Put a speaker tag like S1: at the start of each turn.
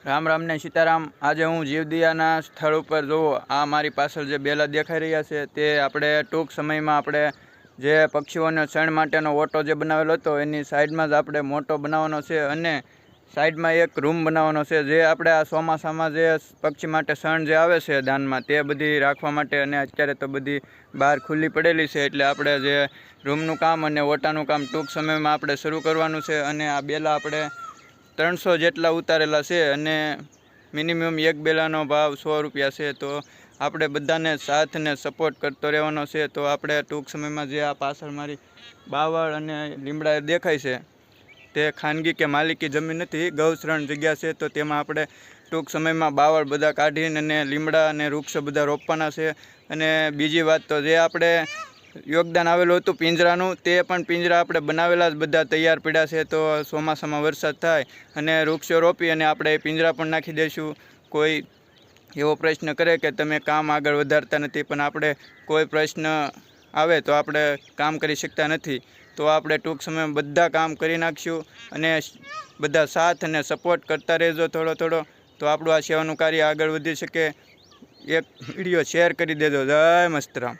S1: રામ રામ ને સીતારામ। આજે હું જીવદિયાના સ્થળ ઉપર જોવો આ મારી પાછળ જે બેલા દેખાઈ રહ્યા છે તે આપણે ટૂંક સમયમાં આપણે જે પક્ષીઓને શણ માટેનો ઓટો જે બનાવેલો હતો એની સાઈડમાં જ આપણે મોટો બનાવવાનો છે અને સાઈડમાં એક રૂમ બનાવવાનો છે જે આપણે આ ચોમાસામાં જે પક્ષી માટે શણ જે આવે છે દાનમાં તે બધી રાખવા માટે। અને અત્યારે તો બધી બહાર ખુલ્લી પડેલી છે એટલે આપણે જે રૂમનું કામ અને ઓટાનું કામ ટૂંક સમયમાં આપણે શરૂ કરવાનું છે। અને આ બેલા આપણે 300 જેટલા ઉતારેલા છે અને મિનિમમ એક બેલાનો ભાવ 100 રૂપિયા છે। તો આપણે બધાને સાથ ને સપોર્ટ કરતો રહેવાનો છે। તો આપણે ટૂંક સમયમાં જે આ પાછળ મારી બાવળ અને લીમડા દેખાય છે તે ખાનગી કે માલિકી જમીન નથી, ગૌશ્રણ જગ્યા છે। તો તેમાં આપણે ટૂંક સમયમાં બાવળ બધા કાઢીને અને લીમડા અને વૃક્ષો બધા રોપવાના છે। અને બીજી વાત તો જે આપણે યોગદાન આવેલું હતું પિંજરાનું તે પણ પિંજરા આપણે બનાવેલા જ બધા તૈયાર પડ્યા છે। તો ચોમાસામાં વરસાદ થાય અને વૃક્ષો રોપી અને આપણે પિંજરા પણ નાખી દઈશું। કોઈ એવો પ્રશ્ન કરે કે તમે કામ આગળ વધારતા નથી, પણ આપણે કોઈ પ્રશ્ન આવે તો આપણે કામ કરી શકતા નથી, તો આપણે ટૂંક સમયમાં બધા કામ કરી નાખશું। અને બધા સાથ અને સપોર્ટ કરતા રહેજો થોડો થોડો, તો આપણું આ સેવાનું કાર્ય આગળ વધી શકે। એક વિડીયો શેર કરી દેજો। જય મસ્તરામ।